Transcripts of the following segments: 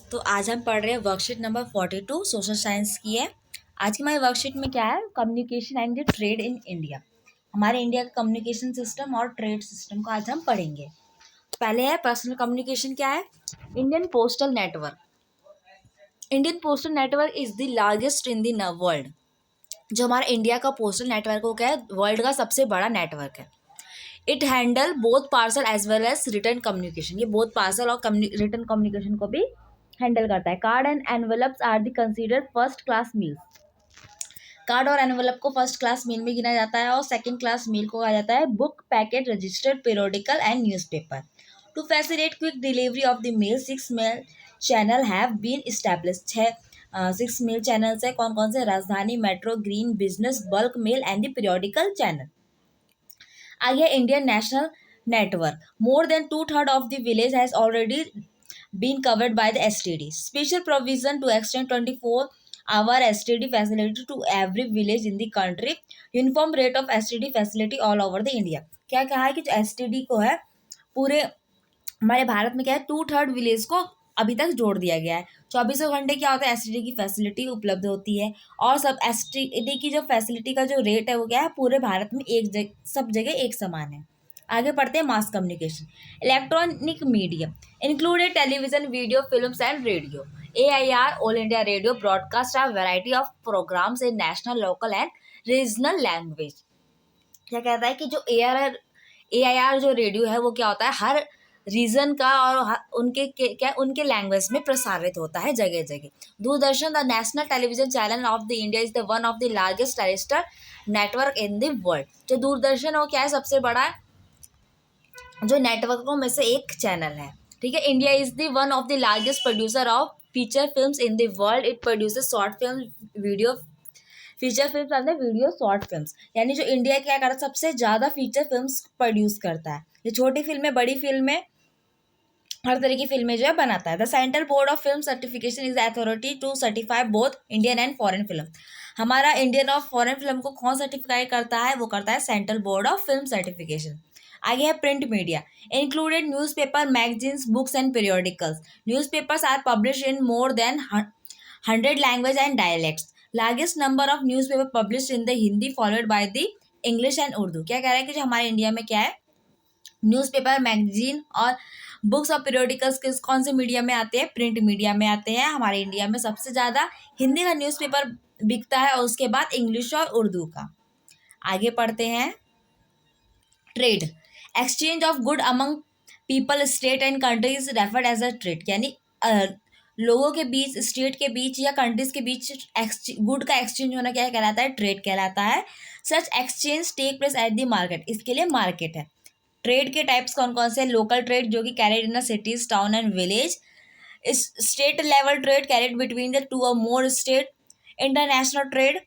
तो आज हम पढ़ रहे हैं वर्कशीट नंबर 42 सोशल साइंस की है। आज की हमारी वर्कशीट में क्या है, communication and the trade in India. हमारे इंडिया का कम्युनिकेशन सिस्टम और ट्रेड सिस्टम को आज हम पढ़ेंगे। पहले है पर्सनल कम्युनिकेशन। क्या है? Indian postal network. Indian postal network is the largest in the world. जो हमारा इंडिया का पोस्टल नेटवर्क हो, क्या है, वर्ल्ड का सबसे बड़ा नेटवर्क है। It handle both parcel as well as return communication. ये बोथ पार्सल और रिटर्न कम्युनिकेशन को भी हैंडल करता है। Card and envelopes are the considered first class mails. Card और एनवेलप को फर्स्ट क्लास मील में गिना जाता है और सेकंड क्लास मील को कहा जाता है book, packet, registered, periodical and newspaper. To facilitate quick delivery of the mail, 6 mail channel have been established है। 6 मेल चैनल्स है। कौन कौन से? Rajdhani, metro, green, business, bulk mail and the periodical channel. आगे Indian national network. More than 2/3 of the village has already been covered by the STD. Special provision to extend 24-hour STD facility to every village in the country. Uniform rate of STD facility all over the India. क्या कहा है कि जो STD को है पूरे हमारे भारत में क्या है, 2/3 विलेज को अभी तक जोड़ दिया गया है। 24 घंटे क्या होता है, एसटीडी की फैसिलिटी उपलब्ध होती है और सब एसटीडी की जो फैसिलिटी का जो रेट है वो क्या है, पूरे भारत में सब जगह एक समान है। आगे पढ़ते हैं mass communication. Electronic media included television, video, films and radio. AIR All India Radio broadcast are variety of programmes in national, local and regional language. क्या कहता है कि जो AIR जो रेडियो है वो क्या होता है, हर रीजन का और उनके लैंग्वेज में प्रसारित होता है जगह जगह। Doordarshan, the national television channel of the India, is the one of the largest terrestrial network in the world. जो दूरदर्शन है वो क्या है, सबसे बड़ा जो नेटवर्कों में से एक चैनल है। ठीक है। India is the one of the largest producer of feature films in the world. It produces short film, video, feature film and video short films. यानी जो इंडिया क्या करता है, सबसे ज़्यादा फीचर फिल्म्स प्रोड्यूस करता है। ये छोटी फिल्में, बड़ी फिल्में, हर तरह की फिल्में जो है बनाता है। The Central Board of Film Certification is authority to certify both Indian and foreign film. हमारा इंडियन और फॉरेन फिल्म को कौन सर्टिफाई करता है, वो करता है Central Board of Film Certification. आगे है print media. Included newspaper, magazines, books and periodicals. Newspapers are publish in more than 100 language and dialects. Largest number of newspaper publish in the Hindi followed by the English and Urdu. क्या कह रहा है कि जो हमारे India में क्या है, न्यूज़पेपर, मैगजीन और बुक्स और पीरियोडिकल्स किस कौन से मीडिया में आते हैं, प्रिंट मीडिया में आते हैं। हमारे इंडिया में सबसे ज़्यादा हिंदी का न्यूज़पेपर बिकता है और उसके बाद इंग्लिश और उर्दू का। आगे पढ़ते हैं trade. Exchange of good among people, state and countries referred as a trade. यानी लोगों के बीच, स्टेट के बीच या कंट्रीज के बीच गुड का एक्सचेंज होना क्या कहलाता है, ट्रेड कहलाता है। Such exchange take place at the market. इसके लिए मार्केट है। ट्रेड के टाइप्स कौन कौन से? लोकल ट्रेड जो कि carried in cities, town and village. State level trade carried between the 2 or more state. International trade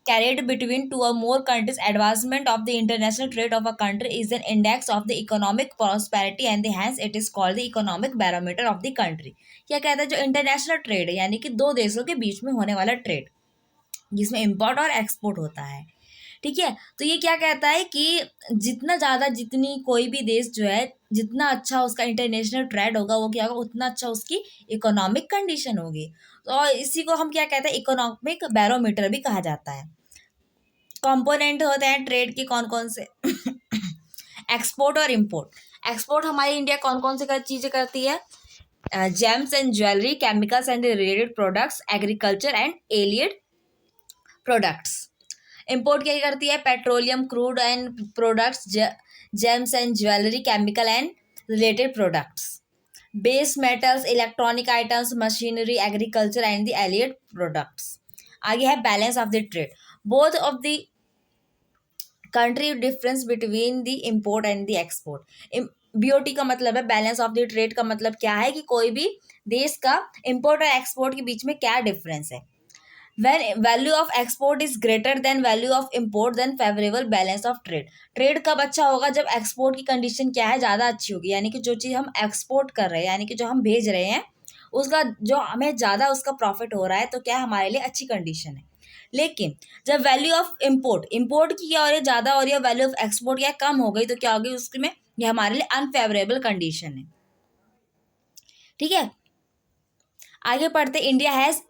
carried between 2 or more countries. Advancement of the international trade of a country is an index of the economic prosperity and hence it is called the economic barometer of the country. क्या कहता है, जो international trade है यानी कि दो देशों के बीच में होने वाला ट्रेड जिसमें इम्पोर्ट और एक्सपोर्ट होता है। ठीक है। तो ये क्या कहता है कि जितनी कोई भी देश जो है, जितना अच्छा उसका इंटरनेशनल ट्रेड होगा वो क्या होगा, उतना अच्छा उसकी इकोनॉमिक कंडीशन होगी। तो इसी को हम क्या कहते हैं, इकोनॉमिक बैरोमीटर भी कहा जाता है। कंपोनेंट होते हैं ट्रेड के कौन कौन से एक्सपोर्ट और इम्पोर्ट। एक्सपोर्ट हमारी इंडिया कौन कौन से चीज़ें करती है, gems and jewellery, chemicals and related products, agriculture and allied products. Import क्या करती है, petroleum, crude and products, gems and jewellery, chemical and related products, base metals, electronic items, machinery, agriculture and the allied products. आगे है balance of the trade. Both of the country difference between the import and the export. BOT का मतलब है balance of the trade. का मतलब क्या है कि कोई भी देश का इम्पोर्ट और एक्सपोर्ट के बीच में क्या डिफरेंस है। When value of export is greater than value of import, then favorable balance of trade. Trade कब अच्छा होगा, जब एक्सपोर्ट की कंडीशन क्या है, ज़्यादा अच्छी होगी। यानी कि जो चीज़ हम एक्सपोर्ट कर रहे हैं, यानी कि जो हम भेज रहे हैं, उसका जो हमें ज़्यादा उसका प्रॉफिट हो रहा है, तो क्या हमारे लिए अच्छी कंडीशन है। लेकिन जब वैल्यू ऑफ इम्पोर्ट की क्या हो रही है, ज़्यादा हो रही है, वैल्यू ऑफ एक्सपोर्ट क्या कम हो गई, तो क्या होगी उसमें, ये हमारे लिए अनफेवरेबल कंडीशन है। ठीक है। आगे पढ़ते, India has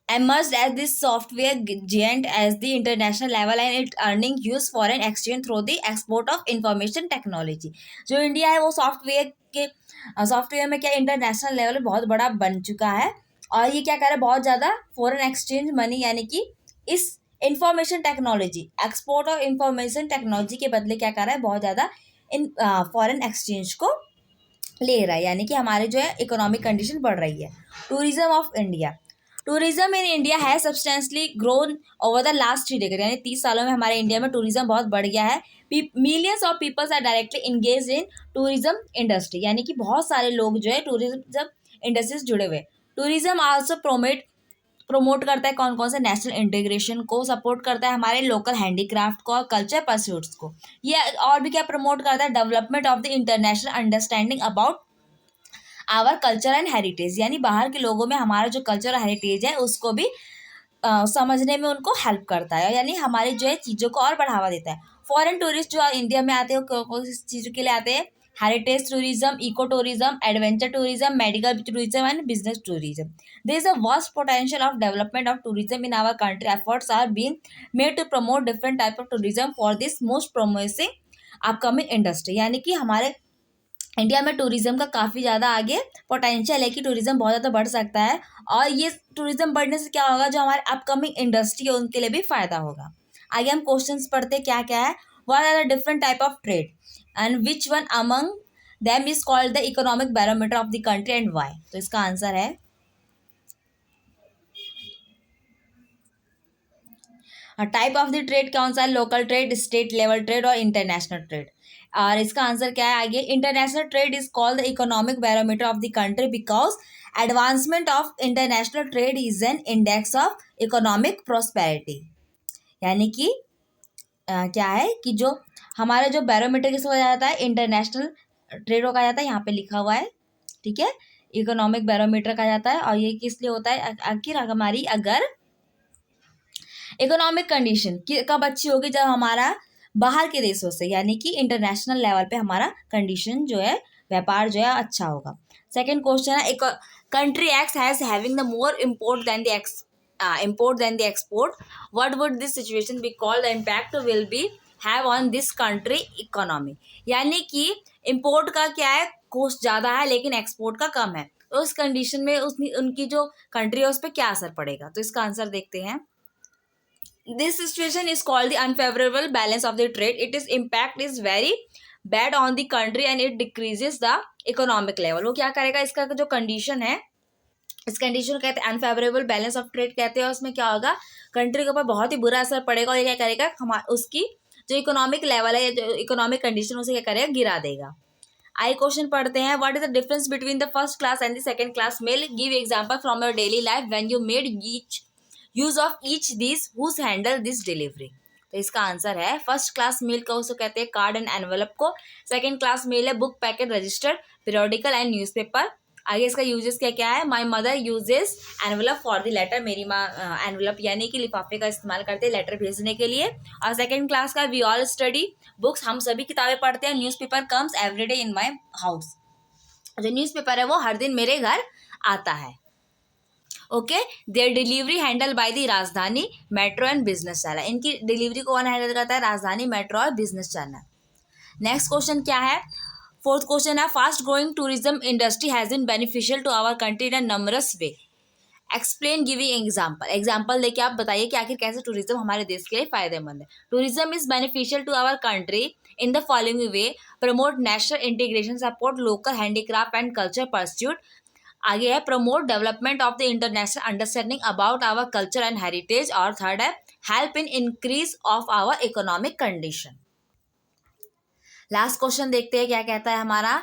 emerged as this software giant as the international level and it earning huge foreign exchange through the export of information technology। जो इंडिया है वो सॉफ्टवेयर में क्या इंटरनेशनल लेवल पे बहुत बड़ा बन चुका है, और ये क्या कर रहा है, बहुत ज़्यादा फॉरेन एक्सचेंज मनी यानी कि इस information technology, export of information technology के बदले क्या कर रहा है, बहुत ज़्यादा इन फॉरेन एक्सचेंज को ले रहा है, यानी कि हमारे जो है इकोनॉमिक कंडीशन बढ़ रही है। Tourism of India, tourism in India है substantially grown over the last 3 decade, यानी 30 सालों में हमारे इंडिया में टूरिज्म बहुत बढ़ गया है। Millions of peoples are directly engage in tourism industry, यानी कि बहुत सारे लोग जो है टूरिज्म इंडस्ट्री से जुड़े हुए। टूरिज्म आल्सो प्रमोट करता है कौन कौन से, नेशनल इंटीग्रेशन को सपोर्ट करता है, हमारे लोकल हैंडीक्राफ्ट को और कल्चर परस्यूट्स को। ये और भी क्या प्रमोट करता है, development of the international understanding about our culture and heritage, यानी बाहर के लोगों में हमारा जो कल्चर और हेरिटेज है उसको भी समझने में उनको हेल्प करता है, यानी हमारी जो है चीज़ों को और बढ़ावा देता है। फॉरेन टूरिस्ट जो इंडिया में आते हैं कौन सी चीज़ों के लिए आते हैं, heritage tourism, eco tourism, adventure tourism, medical tourism and business tourism. There is a vast potential of development of tourism in our country, efforts are being made to promote different type of tourism for this most promising upcoming industry, यानी कि हमारे India में tourism का काफ़ी ज़्यादा आगे potential है कि टूरिज्म बहुत ज़्यादा बढ़ सकता है, और ये टूरिज्म बढ़ने से क्या होगा, जो हमारे अपकमिंग इंडस्ट्री है उनके लिए भी फ़ायदा होगा। आगे हम क्वेश्चंस पढ़ते हैं क्या क्या है। What are the different type of trade and which one among them is called the economic barometer of the country and why. तो इसका आंसर है टाइप ऑफ द ट्रेड कौन सा है, local trade, state level trade और international trade. और इसका answer क्या है आगे, international trade is called the economic barometer of the country because advancement of international trade is an index of economic prosperity, यानी कि क्या है कि जो हमारा जो बैरोमीटर किसको कहा जाता है, इंटरनेशनल ट्रेड को कहा जाता है, यहाँ पे लिखा हुआ है, ठीक है, इकोनॉमिक बैरोमीटर कहा जाता है। और ये किस लिए होता है, आखिर हमारी अगर इकोनॉमिक कंडीशन कब अच्छी होगी, जब हमारा बाहर के देशों से यानी कि इंटरनेशनल लेवल पे हमारा कंडीशन जो है, व्यापार जो है अच्छा होगा। सेकंड क्वेश्चन है, एक country X has having the more import than the export, what would this situation be called, the impact will be have on this country economy, यानी कि इम्पोर्ट का क्या है, कॉस्ट ज़्यादा है लेकिन एक्सपोर्ट का कम है, तो उस कंडीशन में उनकी जो कंट्री है उस पर क्या असर पड़ेगा। तो इसका आंसर देखते हैं। This situation is called the unfavorable balance of the trade. Its impact is very bad on the country and it decreases the economic level। वो क्या करेगा, इसका जो कंडीशन है, इस कंडीशन को कहते हैं अनफेवरेबल बैलेंस ऑफ ट्रेड कहते हैं। उसमें क्या होगा, कंट्री के ऊपर बहुत ही बुरा असर पड़ेगा, और ये क्या करेगा, उसकी जो इकोनॉमिक लेवल है, जो इकोनॉमिक कंडीशन उसे क्या करेगा, गिरा देगा। आई क्वेश्चन पढ़ते हैं, what is the difference between the first class and the second class mail, give example from your daily life when you made use of each this whose handle this delivery. तो इसका answer है first class mail का उसको कहते हैं card and envelope को, second class mail है book, packet, register, periodical and newspaper. आगे इसका यूजेस क्या क्या है, my mother uses envelope for the letter, मेरी माँ एनवेलप यानी कि लिफाफे का इस्तेमाल करते हैं लेटर भेजने के लिए। और सेकंड क्लास का वी ऑल स्टडी बुक्स, हम सभी किताबें पढ़ते हैं। Newspaper comes everyday in my house, जो न्यूज़पेपर है वो हर दिन मेरे घर आता है। Okay, there delivery handle by the राजधानी मेट्रो एंड बिजनेस चैनल, इनकी डिलीवरी कौन हैंडल करता है, राजधानी मेट्रो और बिजनेस चैनल। नेक्स्ट क्वेश्चन क्या है, फोर्थ क्वेश्चन है, fast growing tourism industry has been beneficial to our country in a numbers way, explain giving example. Example देके आप बताइए कि आखिर कैसे टूरिज्म हमारे देश के लिए फायदेमंद है। Tourism is beneficial to our country in the following way, promote national integration, support local handicraft and culture pursuit. आगे है promote development of the international understanding about our culture and heritage, और third है help in increase of our economic condition. Last question देखते हैं क्या कहता है हमारा,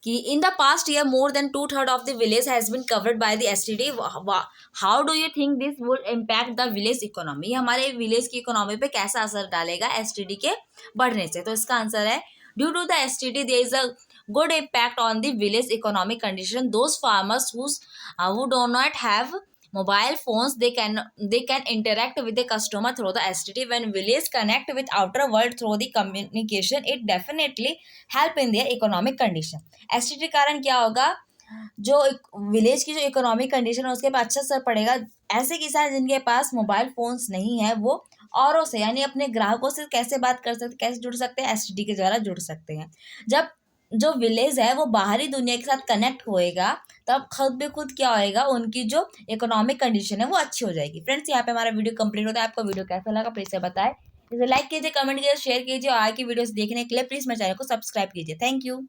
कि in the past year more than 2/3 of the village has been covered by the STD, how do you think this would impact the village economy, ये हमारे village की इकोनॉमी पे कैसा असर डालेगा एसटीडी के बढ़ने से। तो इसका आंसर है due to the STD there is a good impact on the village economic condition. Those farmers who do not have mobile phones, they can interact with the customer through the STD. When village connect with outer world through the communication, it definitely help in their economic condition. STD कारण क्या होगा, जो एक village की जो economic condition है उसके पे अच्छा असर पड़ेगा। ऐसे किसान जिनके पास मोबाइल फ़ोन्स नहीं है वो औरों से यानी अपने ग्राहकों से कैसे बात कर सकते, कैसे जुड़ सकते हैं, एसटीडी के द्वारा जुड़ सकते हैं। जब जो विलेज है वो बाहरी दुनिया के साथ कनेक्ट होएगा, तब खुद ब खुद क्या होएगा, उनकी जो इकोनॉमिक कंडीशन है वो अच्छी हो जाएगी। फ्रेंड्स, यहाँ पे हमारा वीडियो कंप्लीट होता है। आपको वीडियो कैसा लगा प्लीज़ से बताएं। इसे लाइक कीजिए, कमेंट कीजिए, शेयर कीजिए और आगे की वीडियोस देखने के लिए प्लीज़ मेरे चैनल को सब्सक्राइब कीजिए। Thank you.